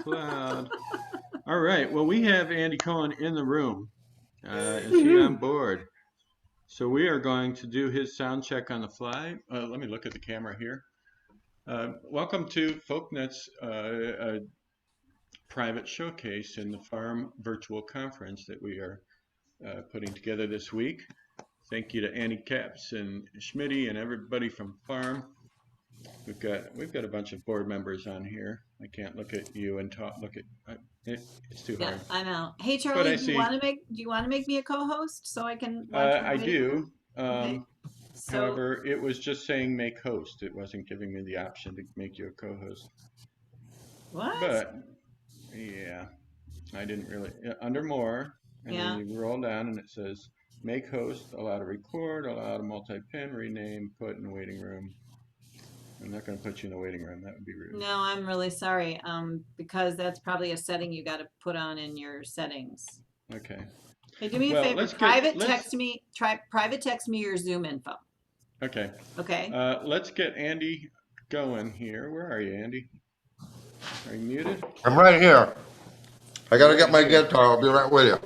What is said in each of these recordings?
cloud. All right. Well, we have Andy Cohen in the room. Is he on board? So we are going to do his sound check on the fly. Let me look at the camera here. Welcome to Folknet's private showcase in the Parrum virtual conference that we are putting together this week. Thank you to Andy Capps and Schmitty and everybody from Parrum. We've got a bunch of board members on here. I can't look at you and look at it's too hard. I know. Hey Charlie, do you want to make me a co-host so I can watch I do. Okay. However, it was just saying make host. It wasn't giving me the option to make you a co-host. What? But yeah, I didn't really under more, and then you roll down and it says make host, allow to record, allow to multi-pin, rename, put in the waiting room. I'm not going to put you in the waiting room. That would be rude. No, I'm really sorry. Because that's probably a setting you got to put on in your settings. Okay. Hey, do me a favor. Private text me your Zoom info. Okay. Okay. Let's get Andy going here. Where are you, Andy? Are you muted? I'm right here. I got to get my guitar. I'll be right with you.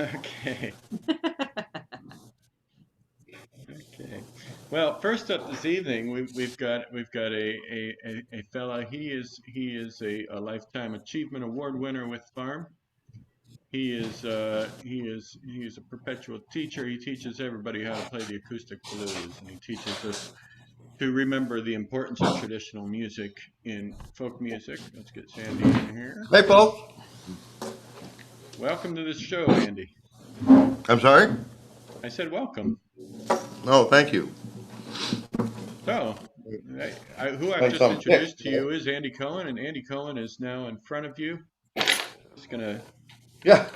Okay. Okay. Well, first up this evening, we've got a fella. He is a Lifetime Achievement Award winner with Parrum. He is a perpetual teacher. He teaches everybody how to play the acoustic blues, and he teaches us to remember the importance of traditional music in folk music. Let's get Sandy in here. Hey, folks. Welcome to this show, Andy. I'm sorry? I said welcome. Oh, thank you. So, who I've just introduced to you is Andy Cohen, and Andy Cohen is now in front of you. Just gonna. Yeah.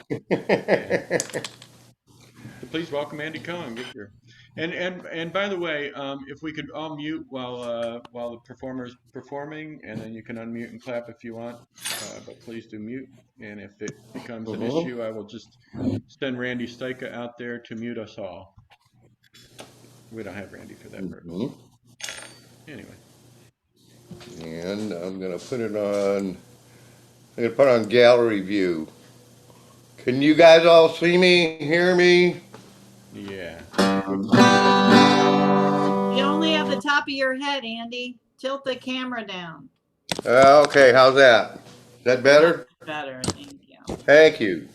Please welcome Andy Cohen. Get your. And by the way, if we could all mute while the performer is performing, and then you can unmute and clap if you want. But please do mute. And if it becomes an issue, I will just send Randy Styka out there to mute us all. We don't have Randy for that purpose. Anyway. And I'm gonna put it on gallery view. Can you guys all see me, hear me? Yeah. You only have the top of your head, Andy. Tilt the camera down. Okay, how's that? Is that better? Better, thank you. Thank you.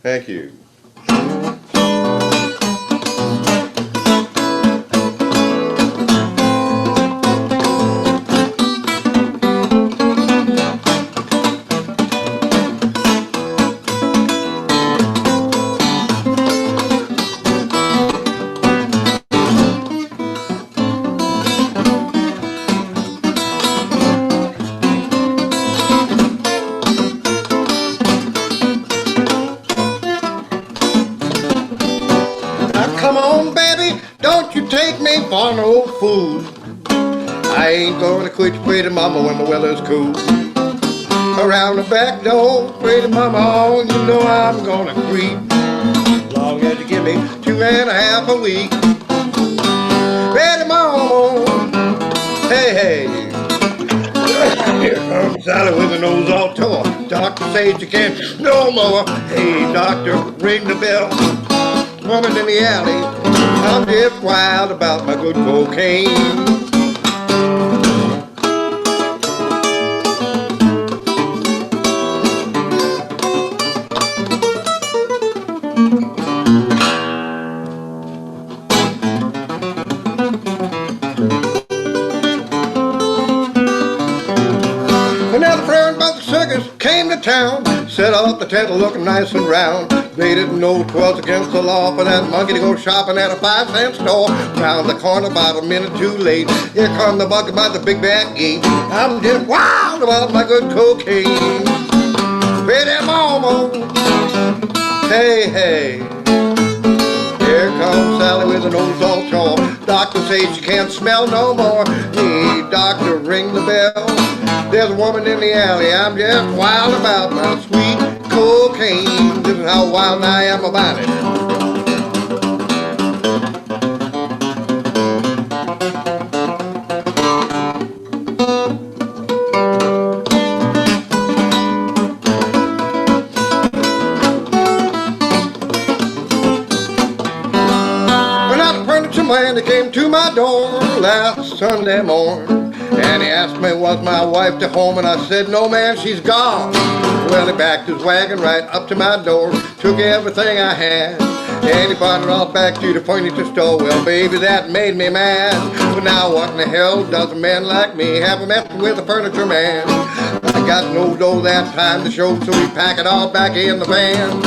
Thank you. For no fool, I ain't gonna quit pretty mama when the weather's cool. Around the back door, pretty mama, you know I'm gonna creep. As long as you give me 2.5 a week. Pretty mama, hey, hey. Here comes Sally with her nose all tore. Doctor says you can't no more. Hey, doctor, ring the bell. Woman in the alley, I'm just wild about my good cocaine. Another friend about the circus came to town, set up the tent looking nice and round. They didn't know 'twas against the law for that monkey to go shopping at a 5-cent store. Round the corner about a minute too late, here come the bucket by the big back gate. I'm just wild about my good cocaine. Pretty mama, hey, hey. Here comes Sally with her nose all tore. Doctor says she can't smell no more. Hey, doctor, ring the bell. There's a woman in the alley, I'm just wild about my sweet cocaine. This is how wild I am about it. man, he came to my door last Sunday morning, and he asked me, was my wife to home, and I said, no, man, she's gone. Well, he backed his wagon right up to my door, took everything I had, and he brought it all back to the furniture store. Well, baby, that made me mad. But now what in the hell does a man like me have a mess with a furniture man? I got no dough that time to show, so we pack it all back in the van.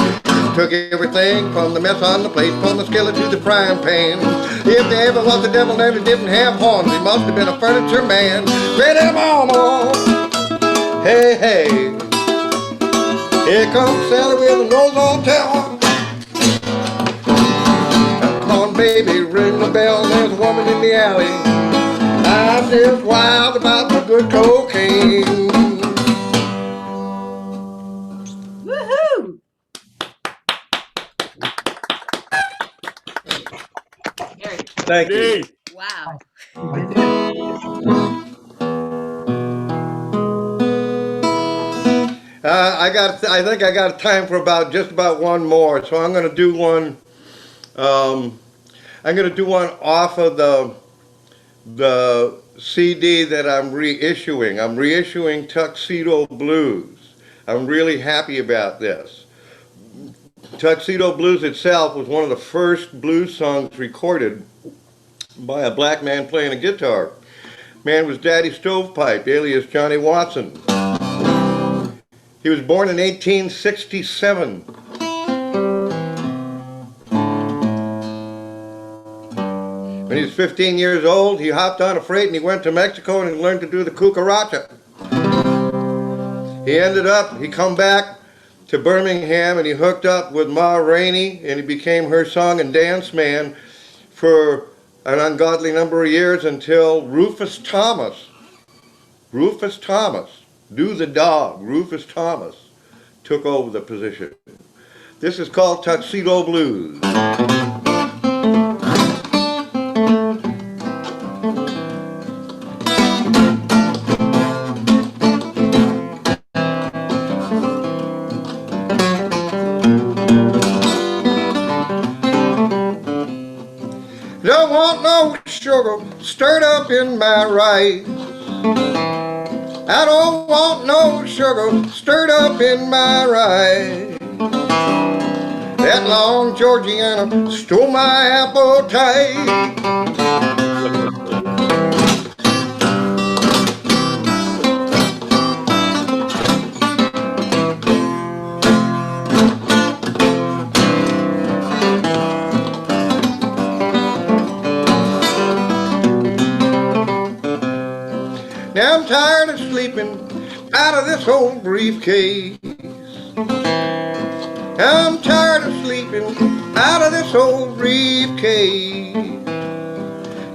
Took everything from the mess on the plate, from the skillet to the frying pan. If there ever was a devil and he didn't have horns, he must have been a furniture man. Pretty mama, hey, hey, here comes Sally with a nose on tail. Come on, baby, ring the bell, there's a woman in the alley. I'm just wild about the good cocaine. Woohoo! Gary, Thank you. Hey, wow. I think I got time for just about one more, so I'm going to do one. I'm going to do one off of the CD that I'm reissuing. I'm reissuing Tuxedo Blues. I'm really happy about this. Tuxedo Blues itself was one of the first blues songs recorded by a black man playing a guitar. Man was Daddy Stovepipe, alias Johnny Watson. He was born in 1867. When he was 15 years old, he hopped on a freight and he went to Mexico and he learned to do the cucaracha. He come back to Birmingham and he hooked up with Ma Rainey and he became her song and dance man for an ungodly number of years until Rufus Thomas, Do the Dog, Rufus Thomas, took over the position. This is called Tuxedo Blues. Don't want no sugar stirred up in my rice. I don't want no sugar stirred up in my rice. That long Georgiana stole my appetite. Now I'm tired of sleeping out of this old briefcase. I'm tired of sleeping out of this old briefcase.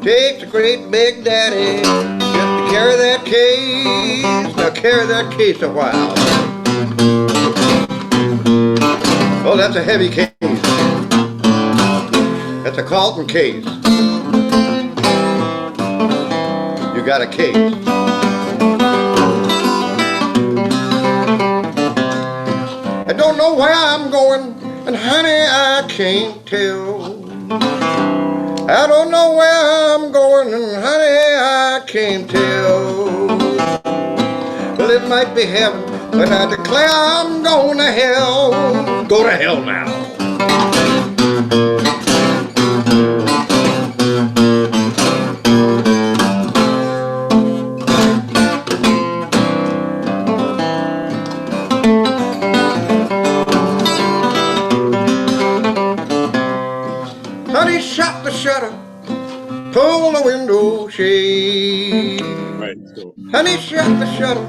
Takes a great big daddy just to carry that case. Now carry that case a while. Oh, that's a heavy case. That's a Carlton case. You got a case. I don't know where I'm going, and honey, I can't tell. I don't know where I'm going, and honey, I can't tell. Well, it might be heaven, but I declare I'm going to hell. Go to hell now. Honey, shut the shutter, pull the window shade. right, so Honey, shut the shutter,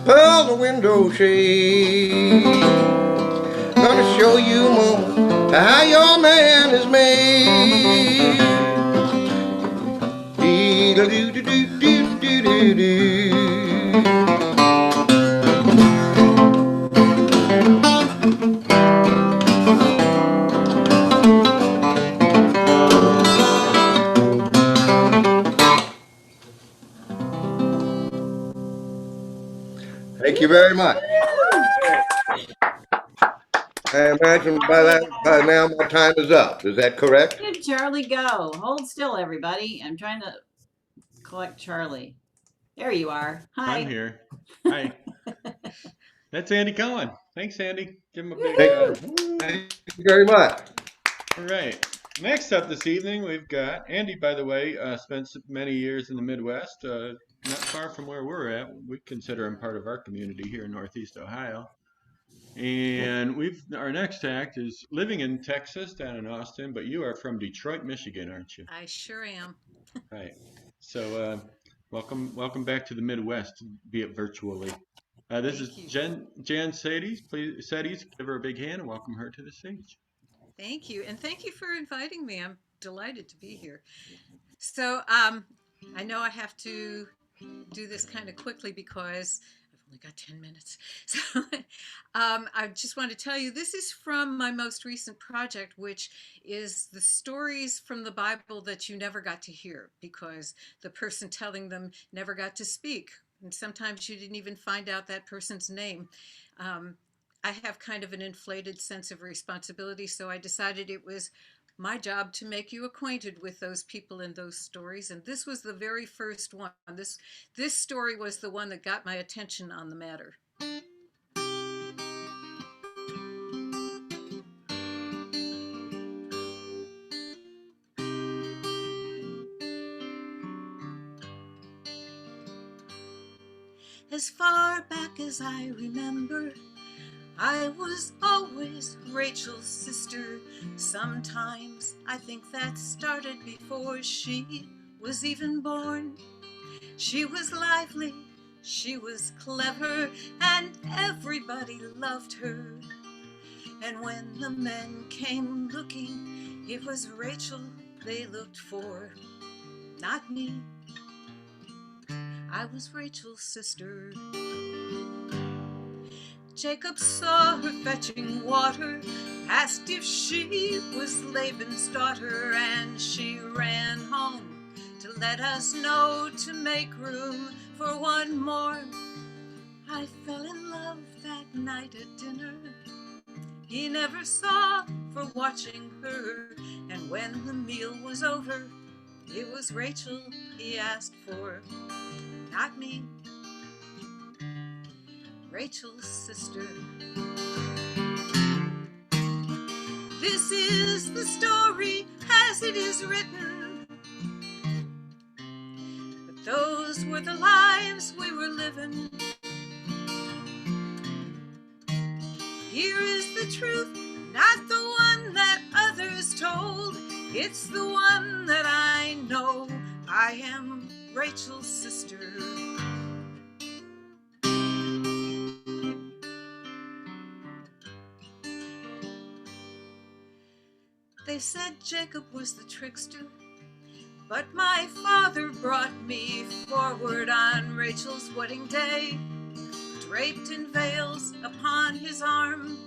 pull the window shade. Gonna show you more how your man is made. Dee-da-doo-doo-doo-doo-doo-doo. Thank you very much. I imagine by now my time is up. Is that correct? Where did Charlie go? Hold still, everybody. I'm trying to collect Charlie. There you are. I'm Hi. here. Hi. That's Andy Cohen. Thanks, Andy. Give him a big Woohoo! Thank you very much. All right. Next up this evening, we've got Andy, by the way, spent many years in the Midwest, not far from where we're at. We consider him part of our community here in Northeast Ohio. And our next act is living in Texas, down in Austin, but you are from Detroit, Michigan, aren't you? I sure am. Right. So, welcome back to the Midwest, be it virtually. This is Thank you. Jan Siedes. Please, Siedes, give her a big hand and welcome her to the stage. Thank you. And thank you for inviting me. I'm delighted to be here. So I know I have to do this kind of quickly because I've only got 10 minutes. So I just want to tell you this is from my most recent project, which is the stories from the Bible that you never got to hear because the person telling them never got to speak. And sometimes you didn't even find out that person's name. I have kind of an inflated sense of responsibility, so I decided it was my job to make you acquainted with those people in those stories. And this was the very first one. This story was the one that got my attention on the matter. As far back as I remember, I was always Rachel's sister. Sometimes I think that started before she was even born. She was lively, she was clever, and everybody loved her. And when the men came looking, it was Rachel they looked for, not me. I was Rachel's sister. Jacob saw her fetching water, asked if she was Laban's daughter, and she ran home to let us know to make room for one more. I fell in love that night at dinner. He never saw for watching her, and when the meal was over, it was Rachel he asked for, not me. Rachel's sister. This is the story as it is written, but those were the lives we were living. Here is the truth, not the one that others told. It's the one that I know. I am Rachel's sister. They said Jacob was the trickster, but my father brought me forward on Rachel's wedding day, draped in veils upon his arm.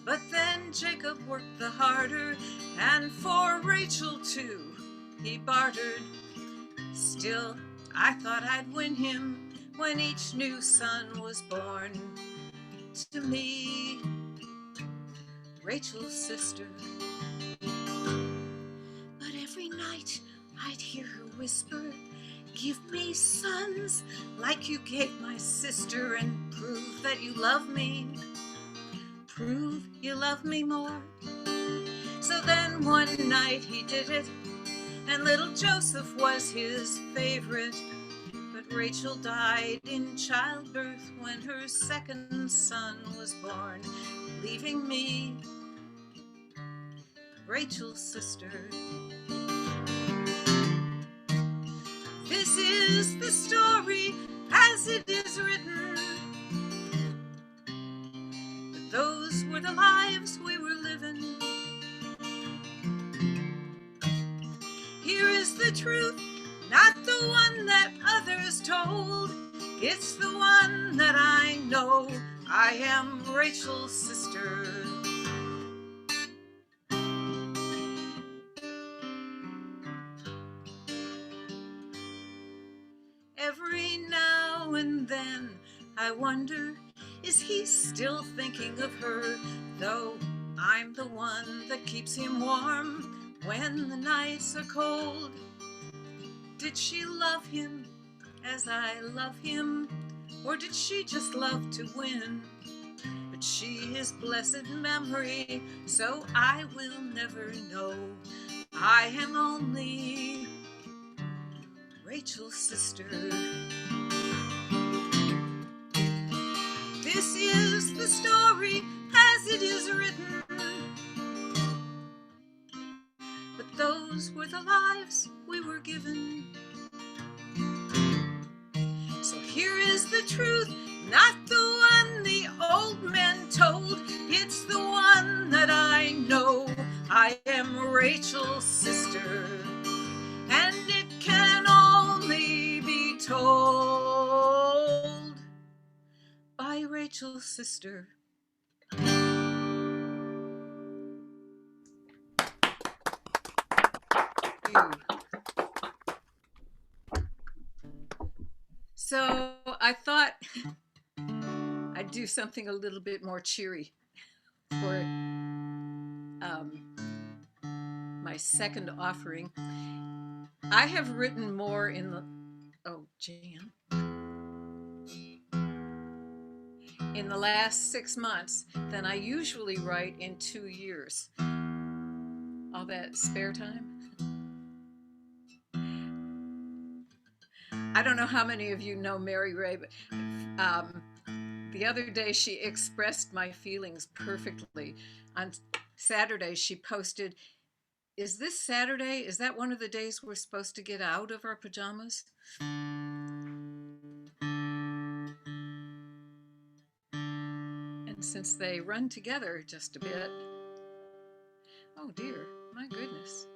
But then Jacob worked the harder, and for Rachel too he bartered. Still, I thought I'd win him when each new son was born to me, Rachel's sister. But every night I'd hear her whisper, give me sons like you gave my sister, and prove that you love me. Prove you love me more. So then one night he did it, and little Joseph was his favorite. But Rachel died in childbirth when her second son was born, leaving me, Rachel's sister. This is the story as it is written, but those were the lives we were living. Here is the truth, not the one that others told. It's the one that I know. I am Rachel's sister. Every now and then I wonder, is he still thinking of her? Though I'm the one that keeps him warm when the nights are cold. Did she love him as I love him, or did she just love to win? But she is blessed memory, so I will never know. I am only Rachel's sister. This is the story as it is written, but those were the lives we were given. So here is the truth, not the one the old men told. It's the one that I know. I am Rachel's sister, and it can only be told by Rachel's sister. So I thought I'd do something a little bit more cheery for my second offering. I have written more in the in the last 6 months than I usually write in 2 years. All that spare time. I don't know how many of you know Mary Ray, but the other day she expressed my feelings perfectly. On Saturday, she posted, "Is this Saturday? Is that one of the days we're supposed to get out of our pajamas?" And since they run together just a bit, oh dear, my goodness.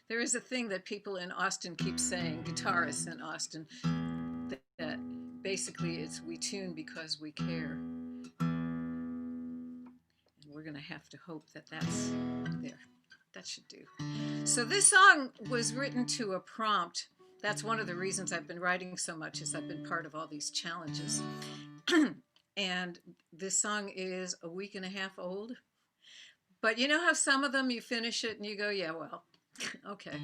There is a thing that people in Austin keep saying, guitarists in Austin, that basically it's we tune because we care. And we're going to have to hope that that's there. That should do. So this song was written to a prompt. That's one of the reasons I've been writing so much, is I've been part of all these challenges. And this song is a week and a half old. But you know how some of them you finish it and you go, yeah, well, okay.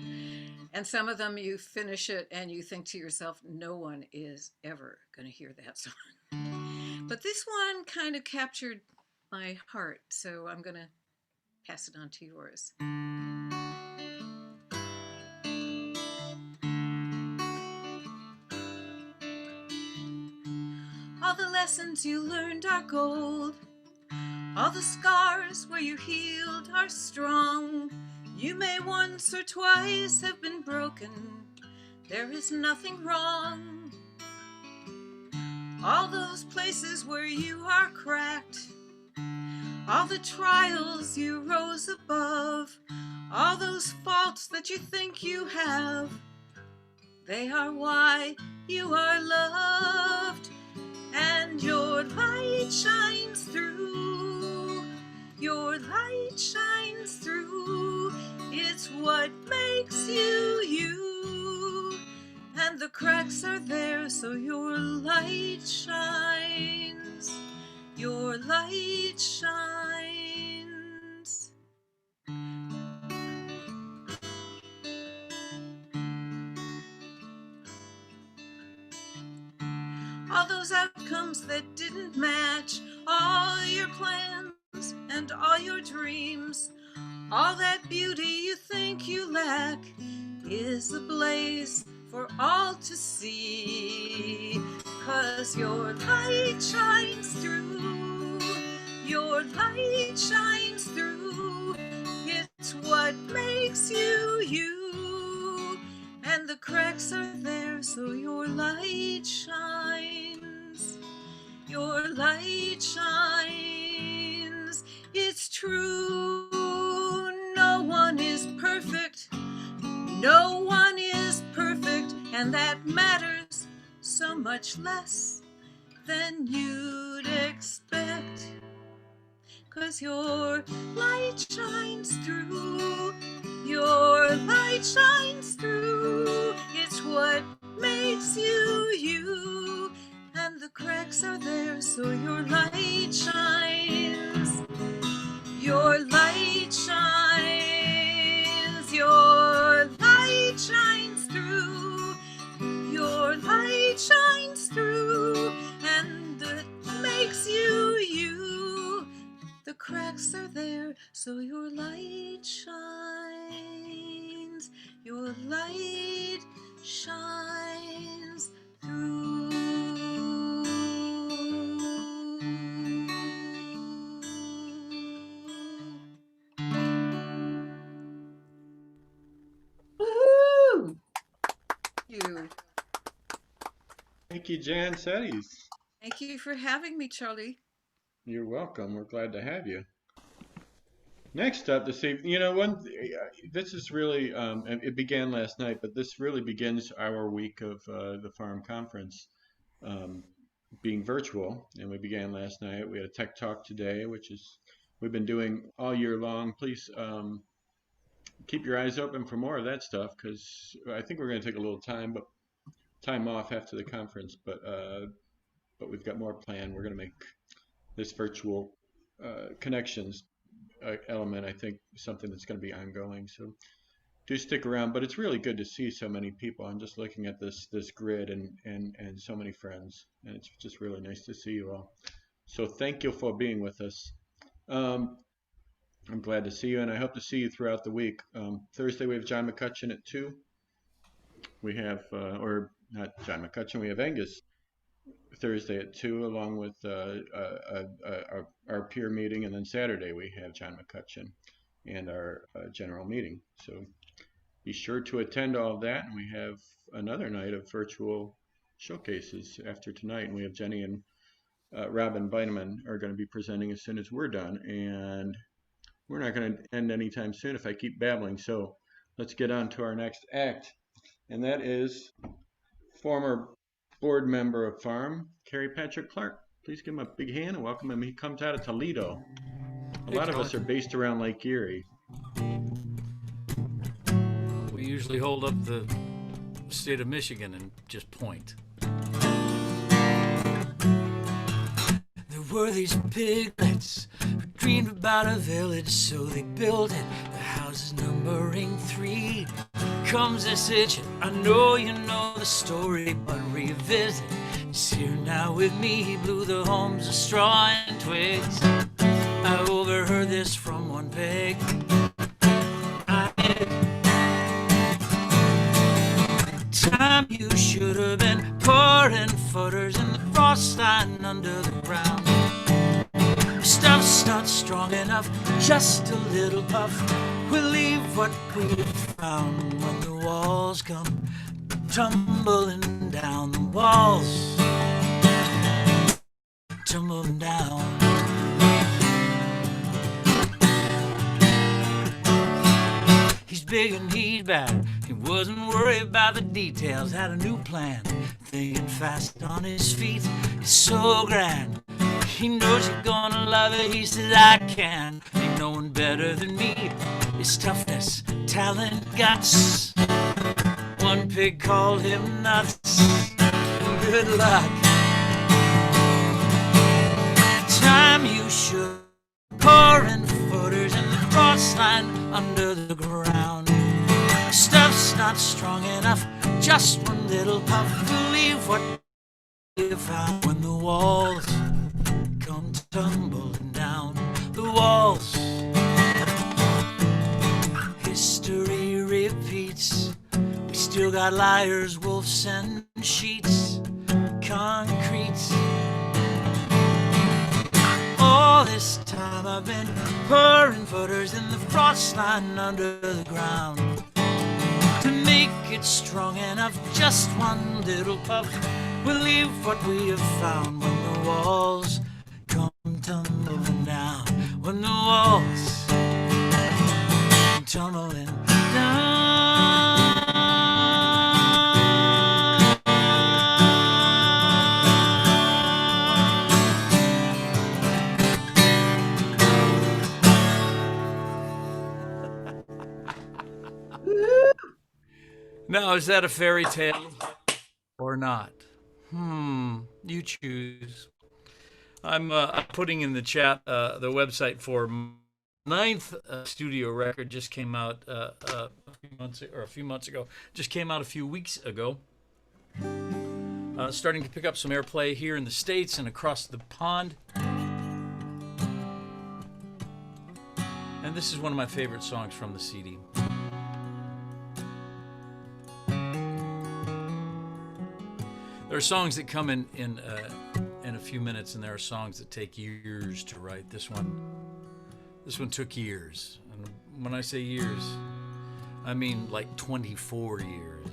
And some of them you finish it and you think to yourself, no one is ever going to hear that song. But this one kind of captured my heart, so I'm going to pass it on to yours. All the lessons you learned are gold. All the scars where you healed are strong. You may once or twice have been broken. There is nothing wrong. All those places where you are cracked, all the trials you rose above, all those faults that you think you have, they are why you are loved. And your light shines through. Your light shines through. It's what makes you you. And the cracks are there, so your light shines. Your light shines. All those outcomes that didn't match all your plans and all your dreams, all that beauty you think you lack is ablaze for all to see. 'Cause your light shines through. Your light shines through. It's what makes you you. And the cracks are there, so your light shines. Your light shines. It's true. No one is perfect. No one is perfect. And that matters so much less than you'd expect. 'Cause your light shines through. Your light shines through. It's what makes you you. light shines through. Woohoo! You. Thank you, Jan Siedes. Thank you for having me, Charlie. You're welcome. We're glad to have you. Next up this evening, this is really, it began last night, but this really begins our week of the Farm Conference being virtual, and we began last night. We had a tech talk today, which is we've been doing all year long. Please keep your eyes open for more of that stuff, because I think we're going to take a little time off after the conference, but we've got more planned. We're going to make this virtual connections element, I think, something that's going to be ongoing. So do stick around. But it's really good to see so many people. I'm just looking at this grid and so many friends, and it's just really nice to see you all. So thank you for being with us. I'm glad to see you, and I hope to see you throughout the week. Thursday we have John McCutcheon at 2. We have, or not John McCutcheon, we have Angus Thursday at 2, along with our peer meeting, and then Saturday we have John McCutcheon and our general meeting. So be sure to attend all of that, and we have another night of virtual showcases after tonight, and we have Jenny and Robin Beineman are going to be presenting as soon as we're done, and we're not going to end anytime soon if I keep babbling. So let's get on to our next act, and that is former board member of Farm, Kerry Patrick Clark. Please give him a big hand and welcome him. He comes out of Toledo. A lot of us are based around Lake Erie. We usually hold up the state of Michigan and just point. There were these piglets who dreamed about a village, so they built it, the houses numbering 3. Comes this itch, I know you know the story, but revisit. He's here now with me, he blew the homes of straw and twigs. I overheard this from one pig. I did. Time you should have been pouring footers in the frost line under the ground. Stuff's not strong enough, just a little puff. We'll leave what we've found when the walls come tumbling down. The walls tumbling down. He's big and he's bad. He wasn't worried about the details. Had a new plan, thinking fast on his feet. He's so grand. He knows you're gonna love it. He says I can. Ain't no one better than me. His toughness, talent, guts. One pig called him nuts. Good luck. Time you should pouring footers in the cross line under the ground. Stuff's not strong enough, just one little puff. Believe what you found when the walls come tumbling down. The walls. History repeats. We still got liars, wolves, and sheets. Concrete. All this time I've been pouring footers in the frost line under the ground. To make it strong enough, just one little puff. We'll leave what we have found when the walls come tumbling down. When the walls come tumbling down. Now, is that a fairy tale or not? You choose. I'm putting in the chat the website for 9th studio record. Just came out a few months ago. Just came out a few weeks ago. Starting to pick up some airplay here in the States and across the pond. And this is one of my favorite songs from the CD. There are songs that come in a few minutes, and there are songs that take years to write. This one took years, and when I say years, I mean like 24 years.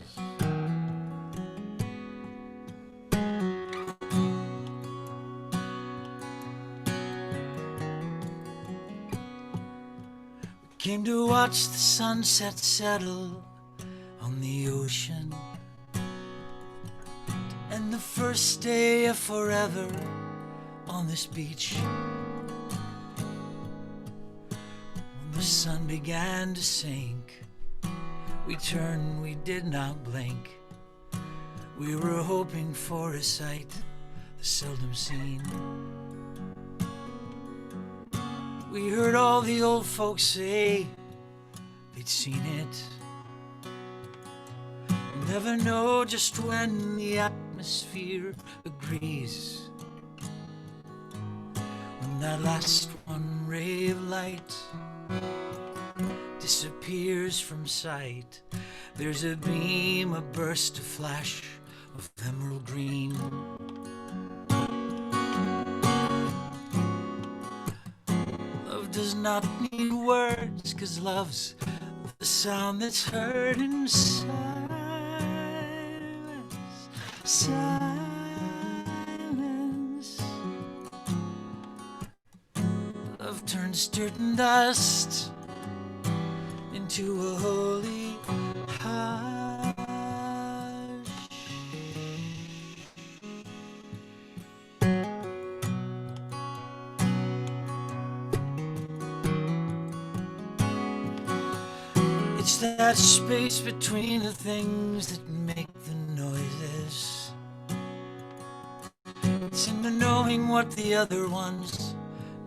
Came to watch the sunset settle on the ocean, and the first day of forever on this beach. When the sun began to sink, we turned, we did not blink. We were hoping for a sight the seldom seen. We heard all the old folks say they'd seen it. We'll never know just when the atmosphere agrees, when that last one ray of light disappears from sight. There's a beam, a burst, a flash of emerald green. Does not need words, 'cause love's the sound that's heard in silence. Silence. Love turns dirt and dust into a holy hush. It's that space between the things that make the noises. It's in the knowing what the other one's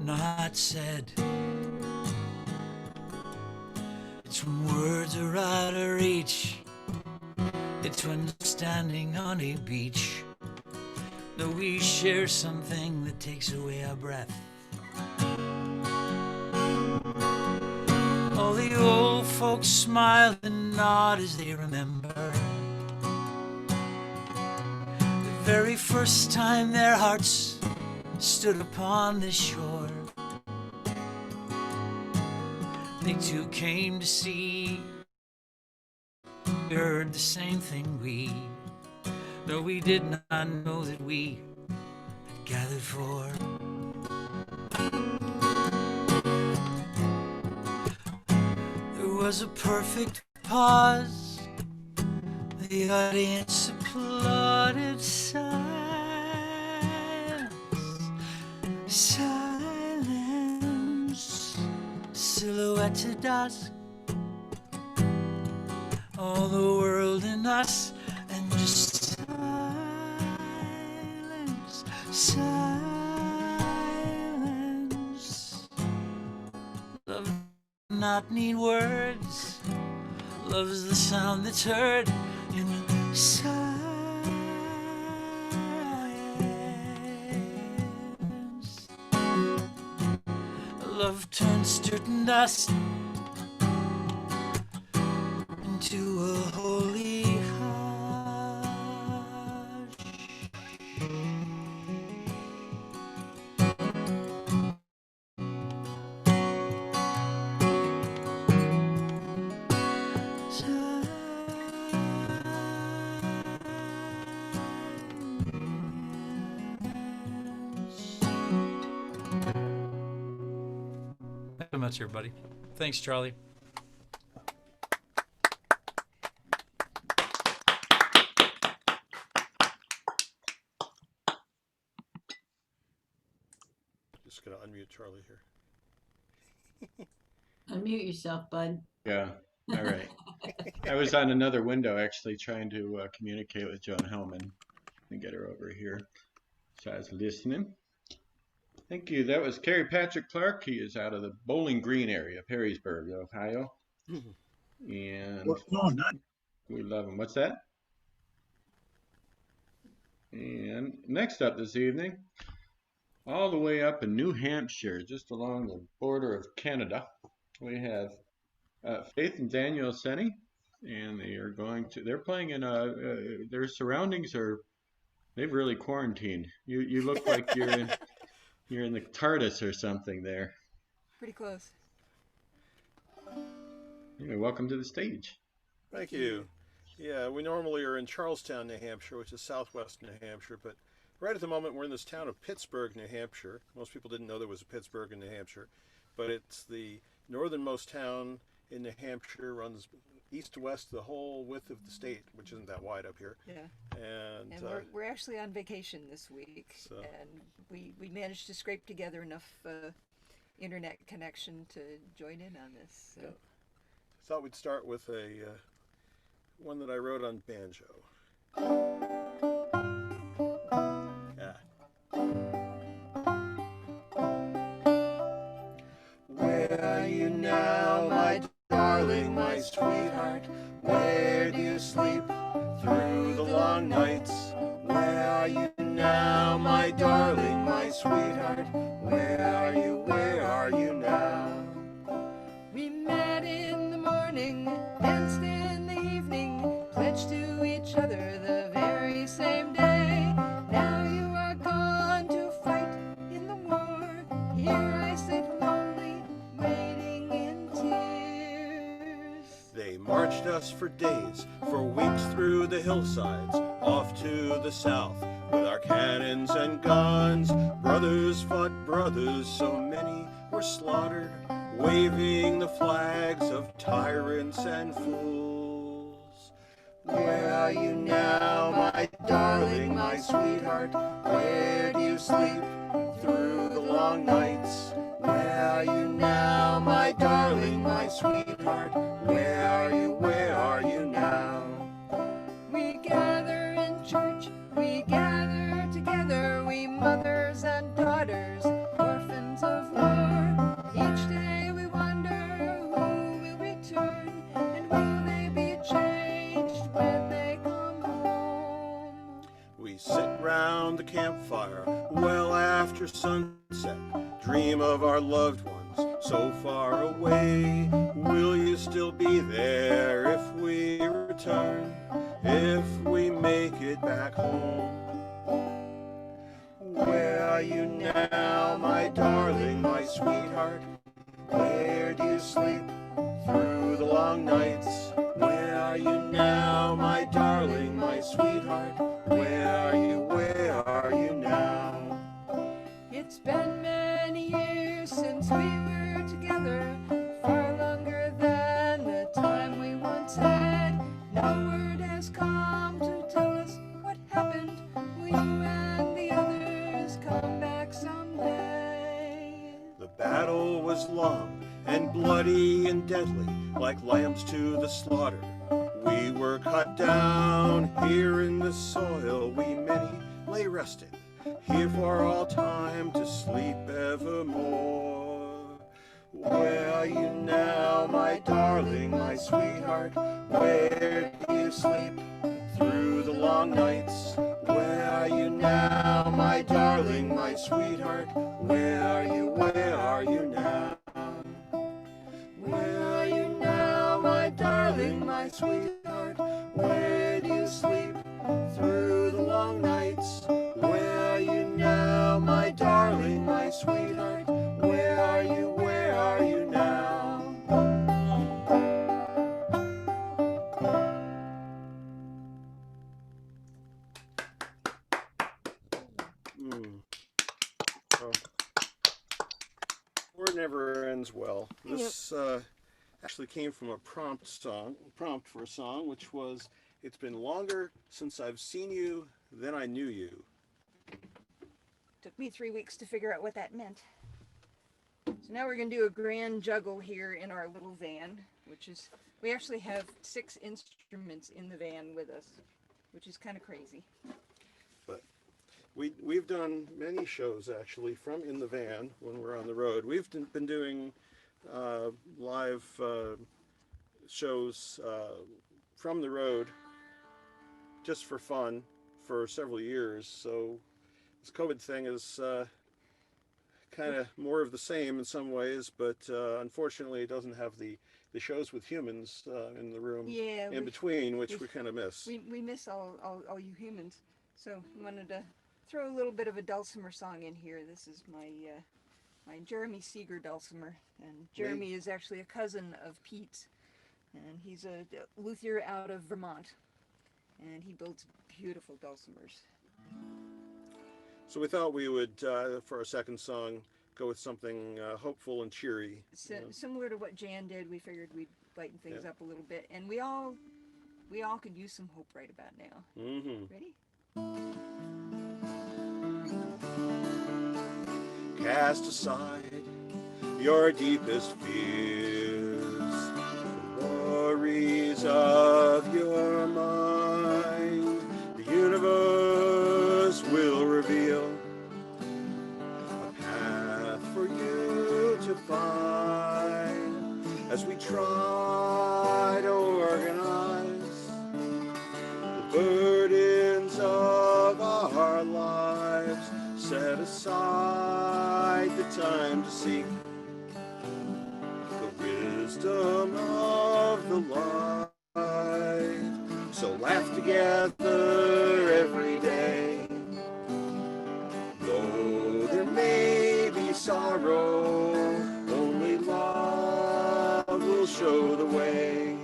not said. It's when words are out of reach. It's when standing on a beach that we share something that takes away our breath. All the old folks smile and nod as they remember the very first time their hearts stood upon this shore. They too came to see, heard the same thing we, though we did not know that we had gathered for. Was a perfect pause. The audience applauded. Silence, silence, silhouette to dusk. All the world in us, and just silence, silence. Love not need words. Love's the sound that's heard in silence. Love turns dirt and dust into a holy hush. Thanks so much, everybody. Thanks, Charlie. Just gonna unmute Charlie here. Unmute yourself, bud. Yeah. All right. I was on another window actually trying to communicate with Joan Hellman and get her over here. So I was listening. Thank you. That was Kerry Patrick Clark. He is out of the Bowling Green area, Perrysburg, Ohio. And we love him. What's that? And next up this evening, all the way up in New Hampshire, just along the border of Canada, we have Faith and Daniel Senie, and they're playing in their surroundings are They've really quarantined. You look like you're in the TARDIS or something there. Pretty close. Anyway, welcome to the stage. Thank you. Yeah, we normally are in Charlestown, New Hampshire, which is southwest New Hampshire, but right at the moment we're in this town of Pittsburgh, New Hampshire. Most people didn't know there was a Pittsburgh in New Hampshire, but it's the northernmost town in New Hampshire, runs east to west the whole width of the state, which isn't that wide up here. Yeah. And we're actually on vacation this week, So- and we managed to scrape together enough internet connection to join in on this. So. Yeah. Thought we'd start with a one that I wrote on banjo. Yeah. Where are you now, my darling, my sweetheart? Where do you sleep through the long nights? Where are you now, my darling, my sweetheart? Where are you? Where are you now? We met in the morning, danced in the evening, pledged to each other the very same day. Now you are gone to fight in the war. Here I sit lonely, waiting in tears. They marched us for days, for weeks through the hillsides, off to the south with our cannons and guns. Brothers fought brothers, so many were slaughtered, waving the flags of tyrants and fools. Where are you now, my darling, my sweetheart? Where do you sleep through the long nights? Where are you now, my darling, my sweetheart? Where are you? Where are you now? We gather in church, we gather together, we mothers and daughters, orphans of war. Each day we wonder who will return, and will they be changed when they come home? We sit round the campfire well after sunset, dream of our loved ones so far away. Will you still be there if we return, if we make it back home? Where are you now, my darling, my sweetheart? Where do you sleep through the long nights? Where are you now, my darling, my sweetheart? Where are you? Where are you now? It's been many years since we were together, far longer than the time we once had. No word has come to tell us what happened. Will you and the others come back someday? The battle was long and bloody and deadly, like lambs to the slaughter. We were cut down here in the soil, we many lay resting, here for all time to sleep evermore. Where are you now, my darling, my sweetheart? Where do you sleep through the long nights? Where are you now, my darling, my sweetheart? Where are you? Where are you now? Where are you now, my darling, my sweetheart? Where do you sleep through the long nights? Where are you now, my darling, my sweetheart? Where are you? Where are you now? Well, War Never Ends Well. This actually came from a prompt for a song, which was, "It's been longer since I've seen you than I knew you." Took me 3 weeks to figure out what that meant. So now we're going to do a grand juggle here in our little van, which is, we actually have 6 instruments in the van with us, which is kind of crazy. But we've done many shows actually from in the van when we're on the road. We've been doing live shows from the road just for fun for several years. So this COVID thing is kind of more of the same in some ways, but unfortunately it doesn't have the shows with humans in the room Yeah, in between, which we kind of miss. we miss all you humans. So I wanted to throw a little bit of a dulcimer song in here. This is my Jeremy Seeger dulcimer, and Jeremy is actually a cousin of Pete's, and he's a luthier out of Vermont, and he builds beautiful dulcimers. So we thought we would, for our second song, go with something hopeful and cheery. Similar to what Jan did, we figured we'd lighten things Yeah. up a little bit, and we all could use some hope right about now. Mm-hmm. Ready? Cast aside your deepest fears, the worries of your mind. The universe will reveal a path for you to find as we try to organize the burdens of our lives. Set aside the time to seek the wisdom of the light. So laugh together every day. Though there may be sorrow, only love will show the way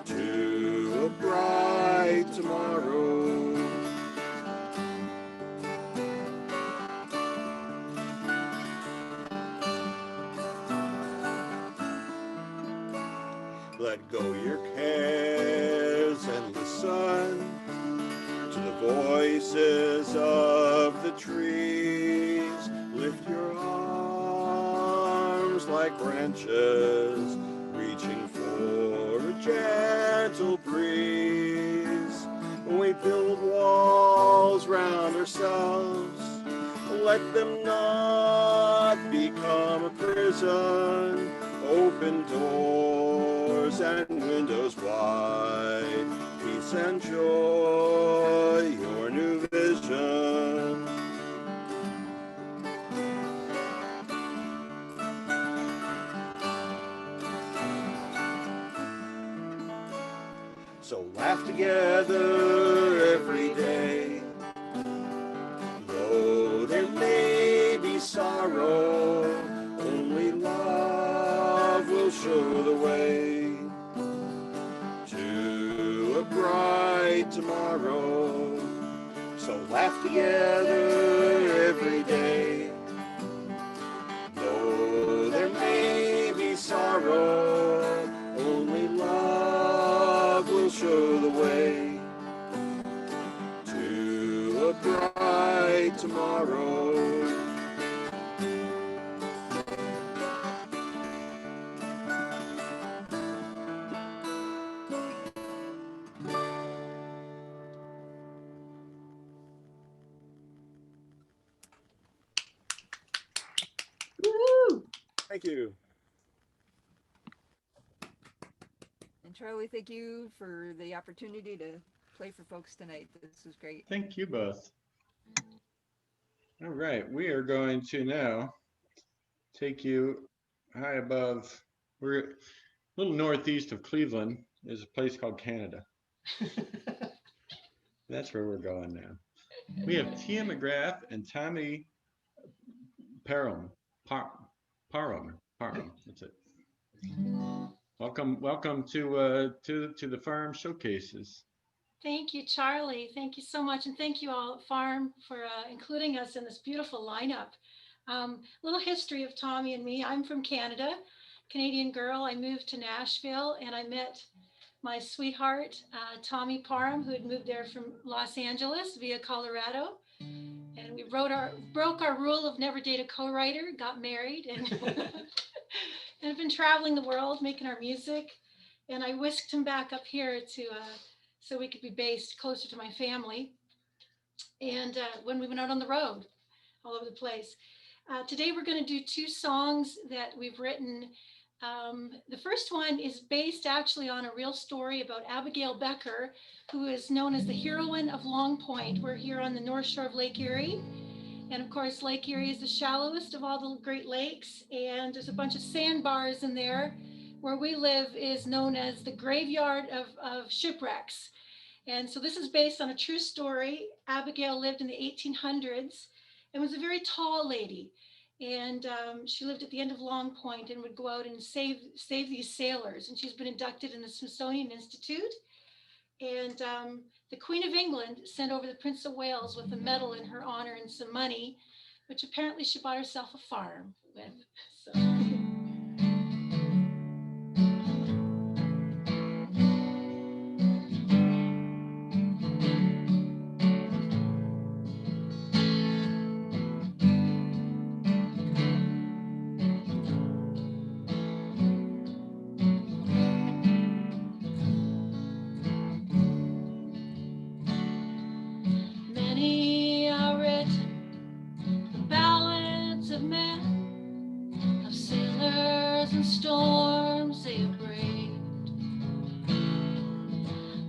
to a bright tomorrow. Let go your cares and listen to the voices of the trees. Lift your arms like branches, reaching for a gentle breeze. We build walls round ourselves, let them not become a prison. Open doors and windows wide, peace and joy, your new vision. So laugh together every day. Though there may be sorrow, only love will show the way to a bright tomorrow. So laugh together every day. Though there may be sorrow, only love will show the way to a bright tomorrow. Woo! Thank you. And Charlie, thank you for the opportunity to play for folks tonight. This was great. Thank you both. All right, we are going to now take you high above. We're a little northeast of Cleveland. There's a place called Canada. That's where we're going now. We have Tia McGraff and Tommy Parrum. Parrum. That's it. Welcome to the Farm Showcases. Thank you, Charlie. Thank you so much. And thank you all at Farm for including us in this beautiful lineup. Little history of Tommy and me. I'm from Canada, Canadian girl. I moved to Nashville and I met my sweetheart, Tommy Parrum, who had moved there from Los Angeles via Colorado. And we broke our rule of never date a co-writer, got married, and and have been traveling the world making our music. And I whisked him back up here to so we could be based closer to my family. And when we went out on the road, all over the place. Today we're going to do two songs that we've written. The first one is based actually on a real story about Abigail Becker, who is known as the heroine of Long Point. We're here on the North Shore of Lake Erie. And of course, Lake Erie is the shallowest of all the Great Lakes. And there's a bunch of sandbars in there. Where we live is known as the graveyard of shipwrecks. And so this is based on a true story. Abigail lived in the 1800s and was a very tall lady. And she lived at the end of Long Point and would go out and save these sailors. And she's been inducted in the Smithsonian Institute. And the Queen of England sent over the Prince of Wales with a medal in her honor and some money, which apparently she bought herself a farm with. So. Many are written, the ballads of men, of sailors and storms they have braved.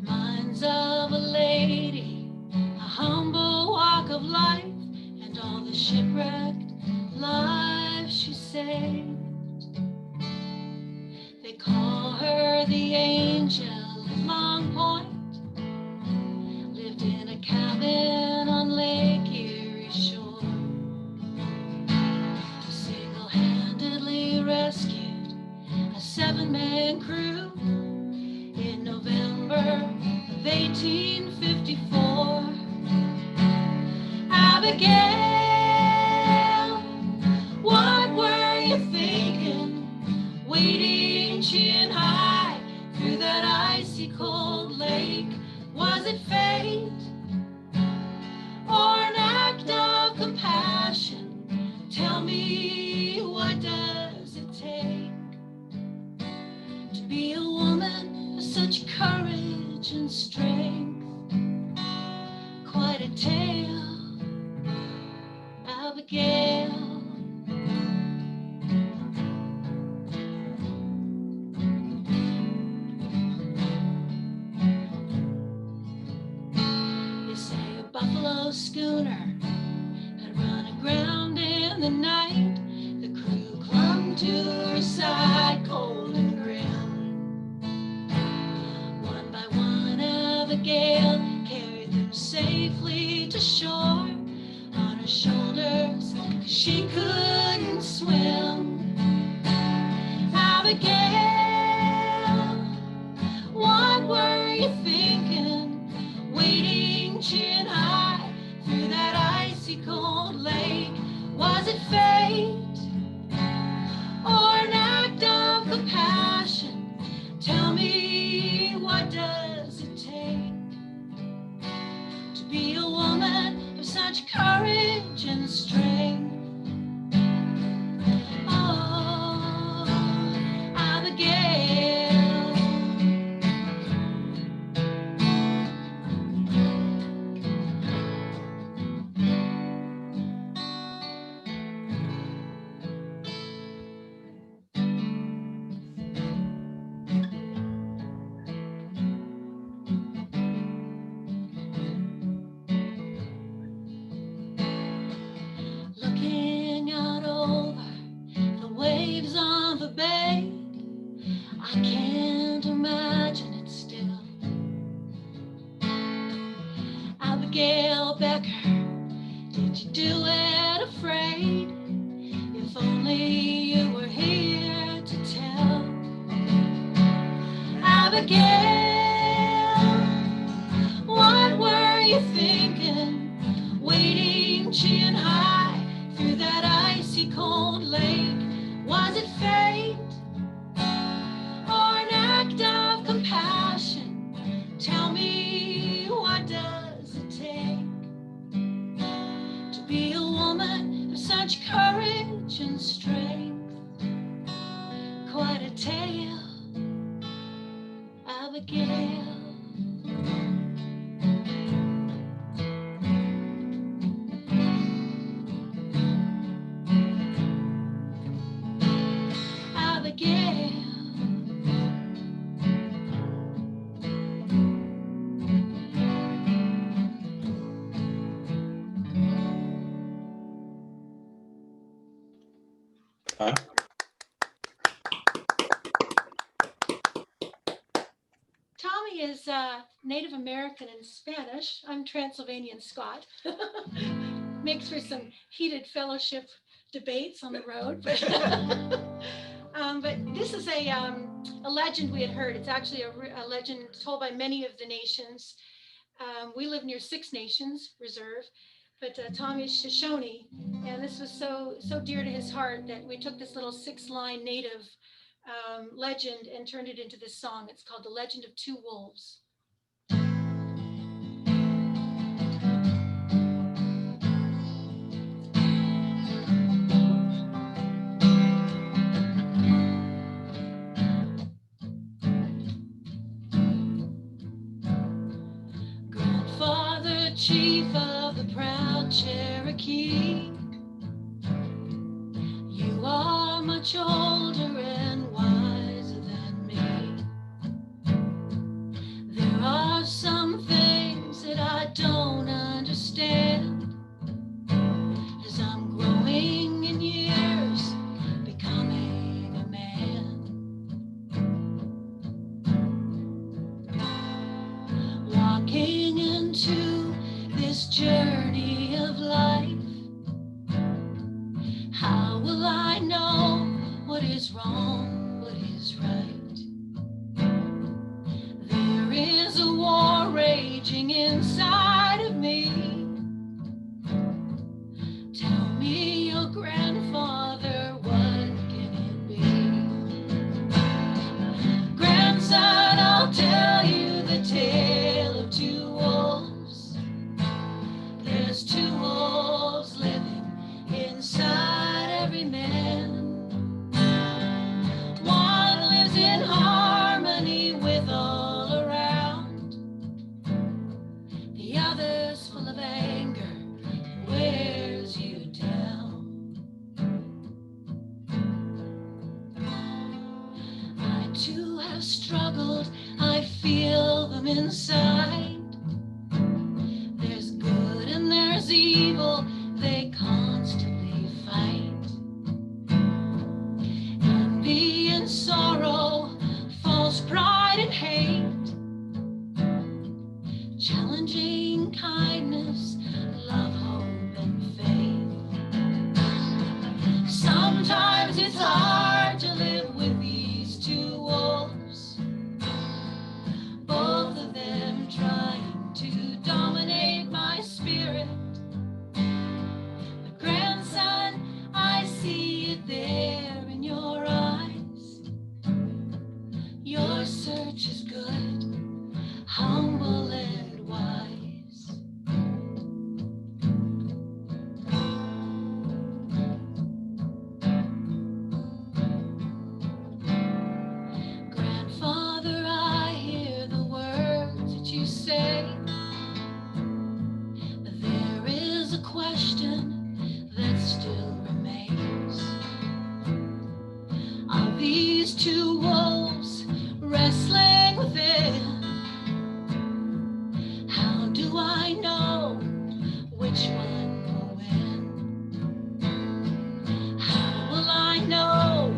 Minds of a lady, a humble walk of life, and all the shipwrecked lives she saved. They call her the angel of Long Point. Lived in a cabin on Lake Erie shore. Single-handedly rescued a 7-man crew in November of 1854. Abigail, what were you thinking? Wading chin high through that icy cold lake. Was it fate or an act of compassion? Tell me, what does it take to be a woman of such courage and strength? Quite a tale, Abigail. Buffalo schooner had run aground in the night. The crew clung to her side, cold and grim. One by one, Abigail carried them safely to shore. On her shoulders, 'cause she couldn't swim. Abigail, what were you thinking? Waiting chin high through that icy cold lake. Was it fate or an act of compassion? Tell me, what does it take to be a woman of such courage and strength? Oh, Abigail. Looking out over the waves of the bay, I can't imagine it still. Abigail Becker, did you do it afraid? If only you were here to tell. Abigail, what were you thinking? Waiting chin high through that icy cold lake. Was it fate or an act of compassion? Tell me, what does it take to be a woman of such courage and strength? Quite a tale, Abigail. Huh? Tommy is Native American and Spanish. I'm Transylvanian Scot. Makes for some heated fellowship debates on the road. But this is a legend we had heard. It's actually a legend told by many of the nations. We live near Six Nations Reserve, but Tommy is Shoshone, and this was so dear to his heart that we took this little 6-line native legend and turned it into this song. It's called The Legend of Two Wolves. Grandfather, chief of the proud Cherokee, you are much older and wiser than me. There are some things that I don't understand as I'm growing in years, becoming a man. Walking into this journey of life, how will I know what is wrong, what is right? There is a war raging inside of me. Tell me, your grandfather, what can it be? Grandson, I'll tell you the tale of two wolves. There's two wolves living inside every man. One lives in harmony with all around. The other's full of anger and wears you down. I too have struggled, I feel them inside. There's good and there's evil, they constantly fight. Envy and sorrow, false pride and hate, challenging kindness, love, hope, and faith. Sometimes it's hard to live with these two wolves, both of them trying to dominate my spirit. But grandson, I see it there in your eyes. Your search is good, humble and wise. Grandfather, I hear the words that you say. There is a question that still remains. Are these two wolves wrestling within? How do I know which one will win? How will I know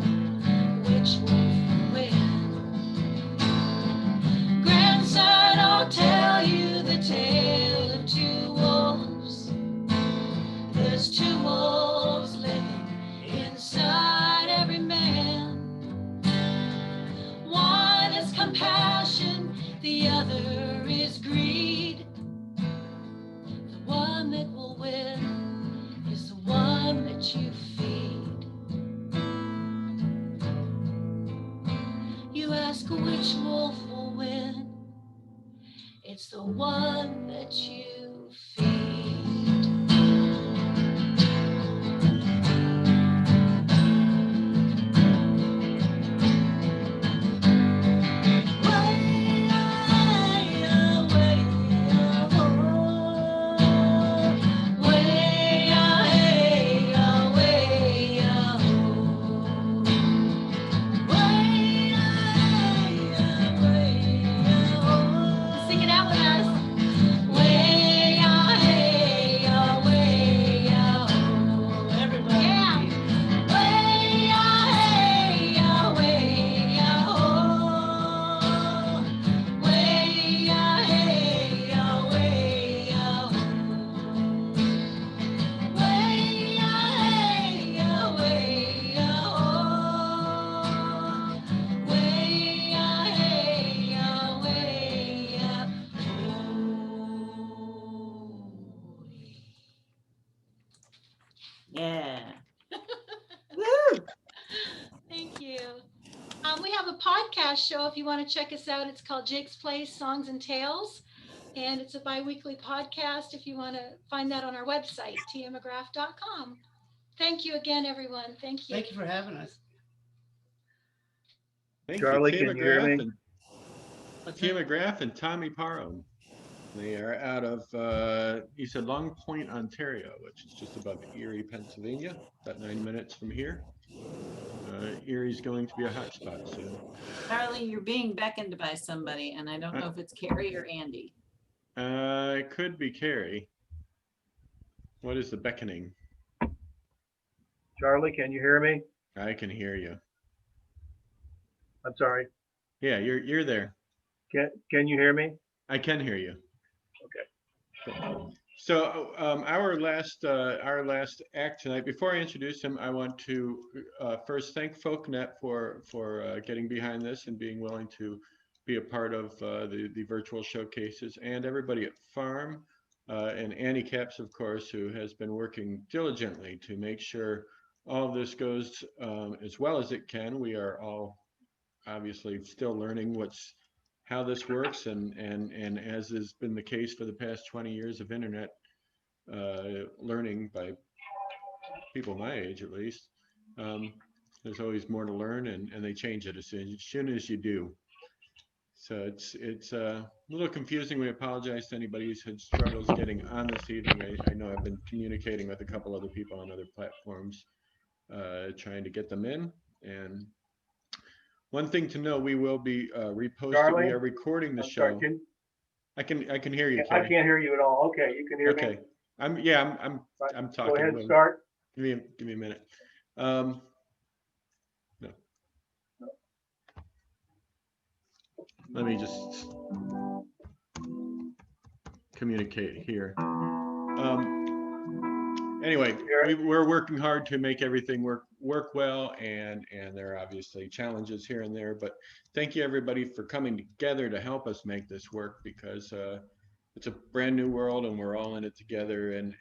which wolf will win? Grandson, I'll tell you the tale of two wolves. There's two wolves living inside every man. One is compassion, the other is greed. The one that will win is the one that you feed. You ask which wolf will win, it's the one that you feed. Sing it out with us. Way Yeah. Woo! Thank you. We have a podcast show if you want to check us out. It's called Jake's Place Songs and Tales. And it's a bi-weekly podcast if you want to find that on our website, tmcgraff.com. Thank you again, everyone. Thank you. Thank you for having us. Thank Charlie, you, Tim can you hear McGraff me? and What's Tim that? McGraff and Tommy Parrum. They are out of, he said Long Point, Ontario, which is just above Erie, Pennsylvania, about 9 minutes from here. Erie's going to be a hot spot soon. Charlie, you're being beckoned by somebody, and I don't know if it's Kerry or Andy. It could be Kerry. What is the beckoning? Charlie, can you hear me? I can hear you. I'm sorry. Yeah, you're there. Can you hear me? I can hear you. Okay. Cool. So our last act tonight. Before I introduce him, I want to first thank Folknet for getting behind this and being willing to be a part of the virtual showcases, and everybody at Farm and Annie Caps, of course, who has been working diligently to make sure all of this goes as well as it can. We are all obviously still learning how this works, and as has been the case for the past 20 years of internet learning by people my age at least, there's always more to learn, and they change it as soon as you do. So it's a little confusing. We apologize to anybody who's had struggles getting on this evening. I know I've been communicating with a couple other people on other platforms trying to get them in. And one thing to know, we will be reposting. Charlie? We are recording the I'm show. sorry, I can hear you, I Kerry. can't hear you at all. Okay, you can hear me. Okay. I'm Right, talking. Go ahead and start. Give me a minute. No. Let me just communicate here. Anyway, we're working hard to make everything work well, and there are obviously challenges here and there, but thank you everybody for coming together to help us make this work, because it's a brand new world and we're all in it together, and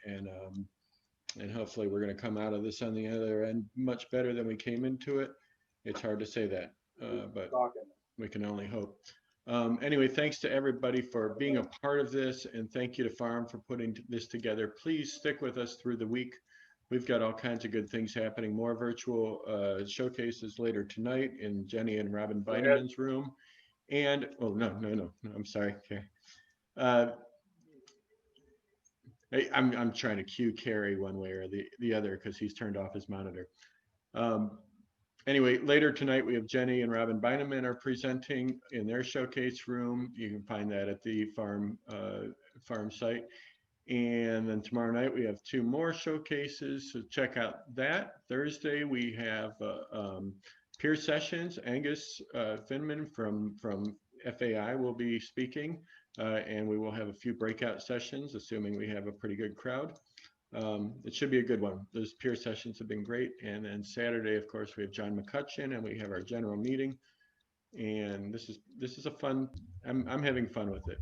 hopefully we're going to come out of this on the other end much better than we came into it. It's hard to say that, but we can only hope. Anyway, thanks to everybody for being a part of this, and thank you to Farm for putting this together. Please stick with us through the week. We've got all kinds of good things happening, more virtual showcases later tonight in Jenny and Robin Beineman's room. And, oh, no, I'm sorry, okay. I'm trying to cue Kerry one way or the other because he's turned off his monitor. Anyway, later tonight we have Jenny and Robin Beineman are presenting in their showcase room. You can find that at the Farm site. And then tomorrow night we have 2 more showcases, so check out that. Thursday we have peer sessions. Angus Finman from FAI will be speaking, and we will have a few breakout sessions, assuming we have a pretty good crowd. It should be a good one. Those peer sessions have been great. And then Saturday, of course, we have John McCutcheon, and we have our general meeting. And this is a fun, I'm having fun with it.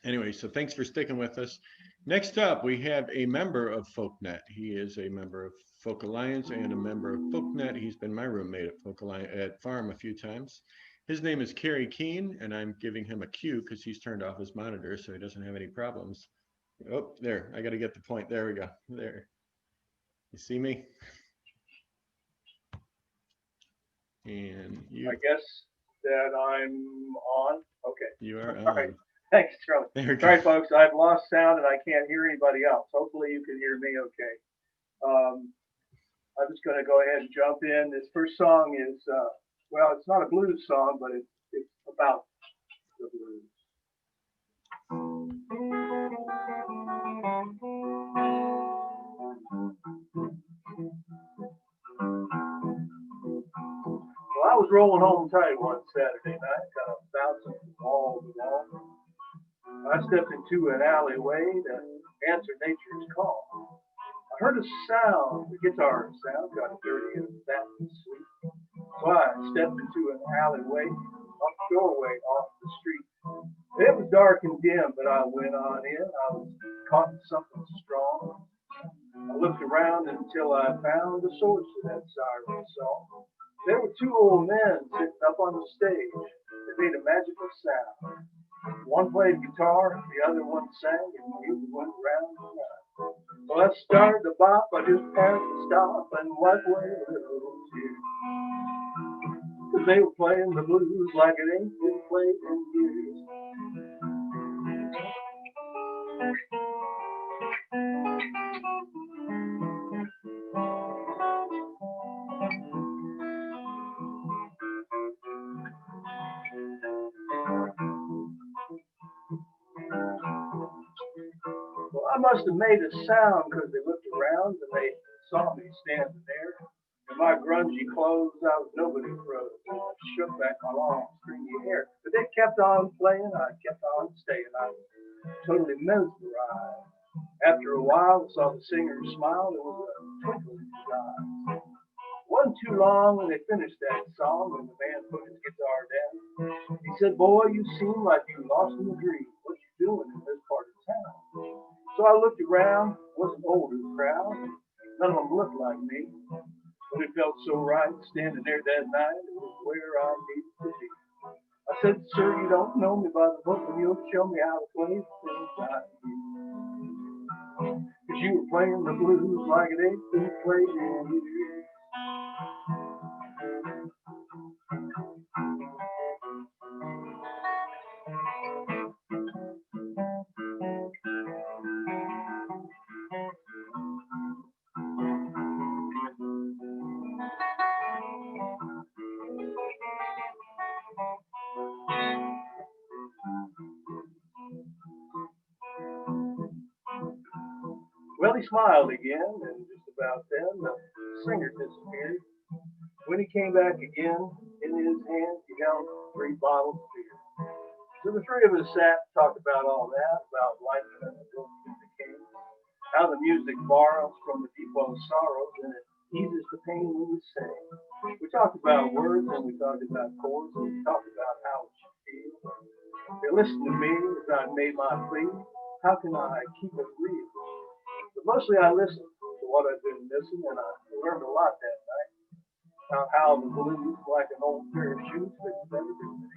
Anyway, so thanks for sticking with us. Next up, we have a member of Folknet. He is a member of Folk Alliance and a member of Folknet. He's been my roommate at Folk Alliance at Farm a few times. His name is Kerry Kean, and I'm giving him a cue because he's turned off his monitor so he doesn't have any problems. Oh, there, I got to get the point. There we go. There. You see me? And you. I guess that I'm on. Okay. You are on. All right. Thanks, Charlie. There we Sorry, go. folks. I've lost sound and I can't hear anybody else. Hopefully you can hear me okay. I'm just going to go ahead and jump in. This first song is, well, it's not a blues song, but it's about the blues. Well, I was rolling home tight one Saturday night, kind of bouncing from wall to wall. I stepped into an alleyway to answer nature's call. I heard a sound, the guitar sound, kind of dirty and fat and sweet. So I stepped into an alleyway, a doorway off the street. It was dark and dim, but I went on in. I was caught in something strong. I looked around until I found the source of that siren song. There were two old men sitting up on the stage. They made a magical sound. One played guitar, the other one sang, and the music went round and round. Well, I started to bop, I just had to stop and wipe away a little tear. 'Cause they were playing the blues like it ain't been played in years. Well, I must have made a sound because they looked around and they saw me standing there. In my grungy clothes, I was nobody crows. I shook back my long, stringy hair. But they kept on playing, I kept on staying. I was totally mesmerized. After a while, I saw the singer smile. There was a twinkle in his eyes. Wasn't too long when they finished that song and the man put his guitar down. He said, "Boy, you seem like you lost in a dream. What you doing in this part of town?" So I looked around, wasn't old in the crowd. None of them looked like me. But it felt so right standing there that night. It was where I needed to be. I said, "Sir, you don't know me by the book, and you'll show me how to play inside you. 'Cause you were playing the blues like it ain't been played in years." Well, he smiled again, and just about then the singer disappeared. When he came back again, in his hand he held 3 bottles of beer. So the three of us sat and talked about all that, about life and the music came, how the music borrows from the deep old sorrows, and it eases the pain when you sing. We talked about words, and we talked about chords, and we talked about how it should feel. They listened to me as I made my plea. How can I keep it real? But mostly I listened to what I've been missing, and I learned a lot that night. About how the blues, like an old pair of shoes, fits everything.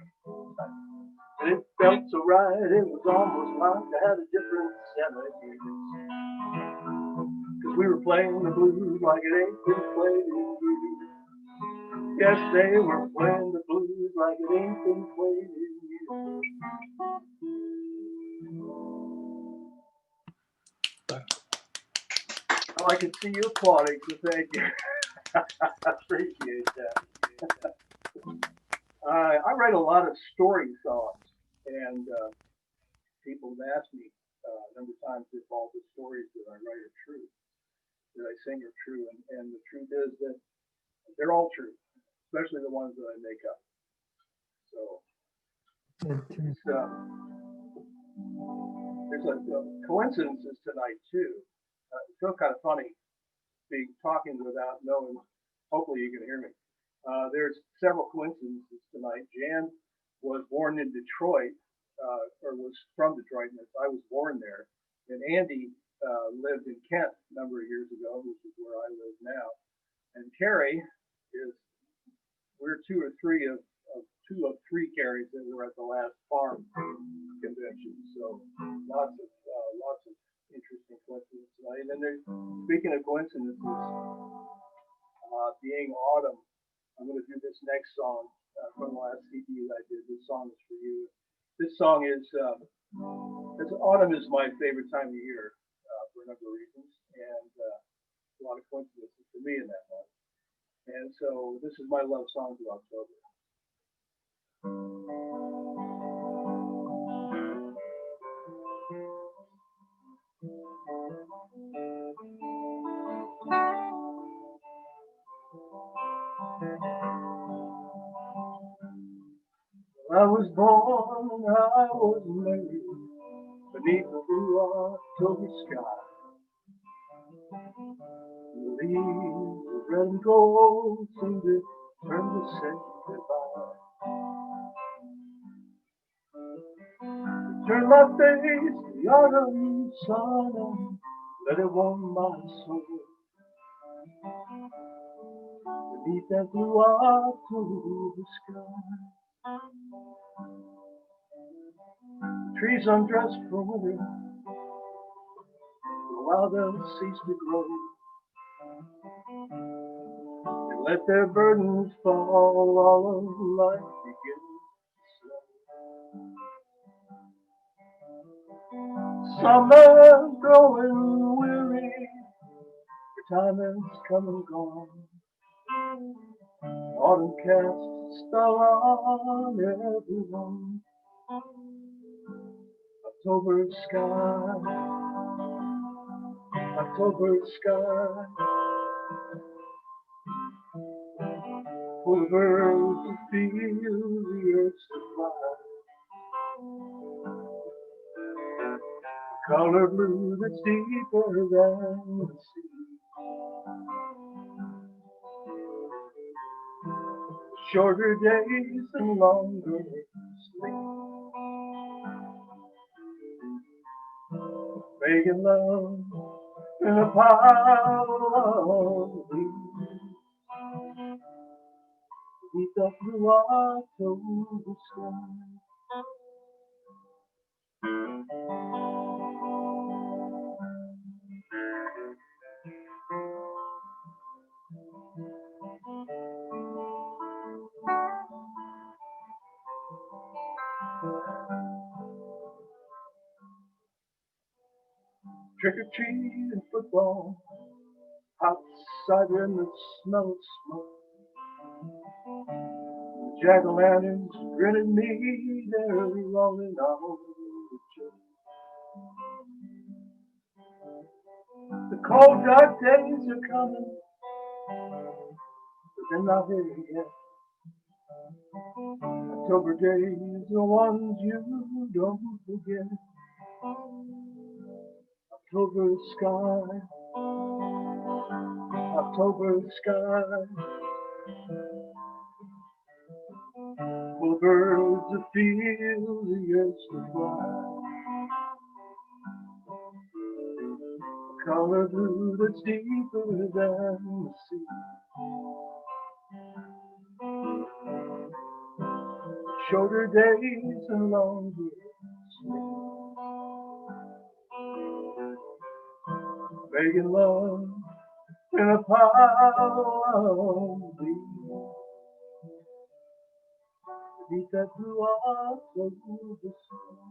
And it felt so right, it was almost like I had a different set of years. 'Cause we were playing the blues like it ain't been played in years. Yes, they were playing the blues like it ain't been played in years. Oh, I can see you applauding, so thank you. I appreciate that. I write a lot of story songs, and people have asked me a number of times if all the stories that I write are true, that I sing are true, and the truth is that they're all true, especially the ones that I make up. So there's a coincidences tonight too. It's so kind of funny being talking without knowing. Hopefully you can hear me. There's several coincidences tonight. Jan was born in Detroit, or was from Detroit, and I was born there. And Andy lived in Kent a number of years ago, which is where I live now. And Kerry we're two of three Kerrys that were at the last Parrum convention. So lots of interesting coincidences tonight. And then speaking of coincidences, being autumn, I'm going to do this next song from the last CD that I did. This song is for you. This song is, autumn is my favorite time of year for a number of reasons, and a lot of coincidences for me in that month. And so this is my love song to October. I was born and I was made beneath the blue October sky. The leaves of red and gold seem to turn to say goodbye. Turn my face to the autumn sun and let it warm my soul. Beneath that blue October sky, the trees undressed for winter, while they'll cease to grow, and let their burdens fall, all of life begins slow. Summer growing weary, for time has come and gone. Autumn casts a spell on everyone. October sky, October sky, full of birds who feel the urge to fly. Color blue that's deeper than the sea. Shorter days and longer sleep. Making love in a pile of leaves. Beneath the blue October sky. Trick or treat and football, hot cider and the smell of smoke. Jack-o'-lanterns grin at me, they're rolling on the joke. The cold dark days are coming, but they're not here yet. October days, the ones you don't forget. October sky, October sky, full of birds that feel the urge to fly. Color blue that's deeper than the sea. Shorter days and longer sleep. Making love in a pile of leaves. Beneath that blue October sky.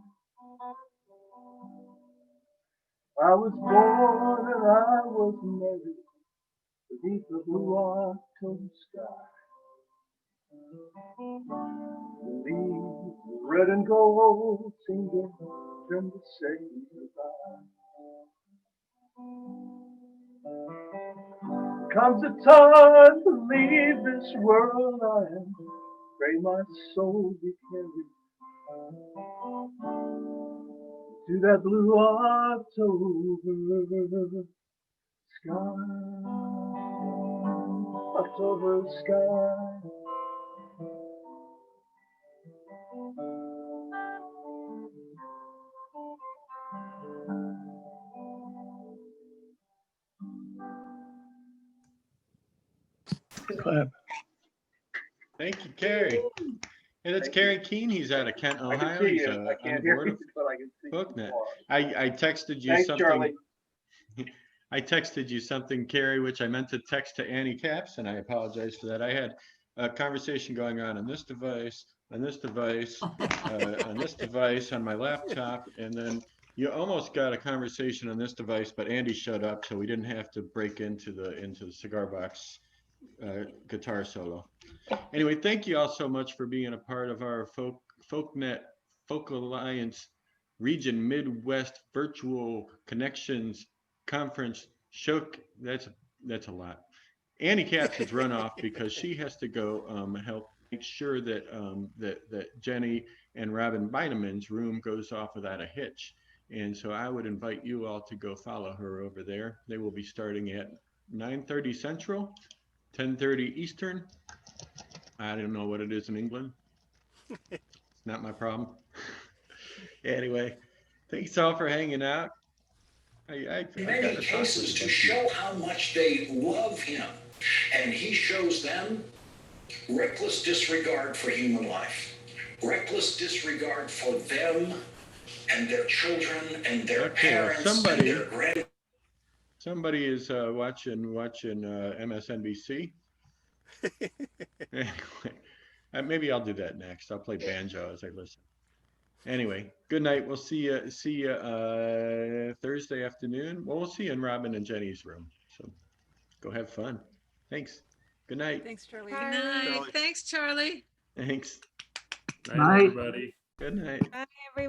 I was born and I was married beneath the blue October sky. The leaves, red and gold, seem to turn to say goodbye. Comes a time to leave this world, I pray my soul be carried to that blue October sky. October sky. Clap. Thank you, Kerry. Hey, that's Kerry Kean. He's out of Kent, I can Ohio. see He's you. I on can't hear board you, of but I can see Folknet. you. I texted you Thanks, something. Charlie. I texted you something, Kerry, which I meant to text to Annie Caps, and I apologize for that. I had a conversation going on this device, on this device, on this device, on my laptop, and then you almost got a conversation on this device, but Andy showed up, so we didn't have to break into the cigar box guitar solo. Anyway, thank you all so much for being a part of our Folknet Folk Alliance Region Midwest Virtual Connections Conference show. That's a lot. Annie Caps has run off because she has to go help make sure that that Jenny and Robin Beineman's room goes off without a hitch. And so I would invite you all to go follow her over there. They will be starting at 9:30 Central, 10:30 Eastern. I don't know what it is in England. It's not my problem. Anyway, thanks all for hanging out. I in gotta many talk cases to to him. show how much they love him. And he shows them reckless disregard for human life, reckless disregard for them and their children and their Okay, well, parents and their grandparents. somebody is watching MSNBC. Anyway, maybe I'll do that next. I'll play banjo as I listen. Anyway, good night. We'll see you Thursday afternoon. Well, we'll see you in Robin and Jenny's room. So go have fun. Thanks. Good night. Thanks, Charlie. Good night. Charlie. Thanks, Charlie. Thanks. Night, everybody. Good night. Bye, everyone.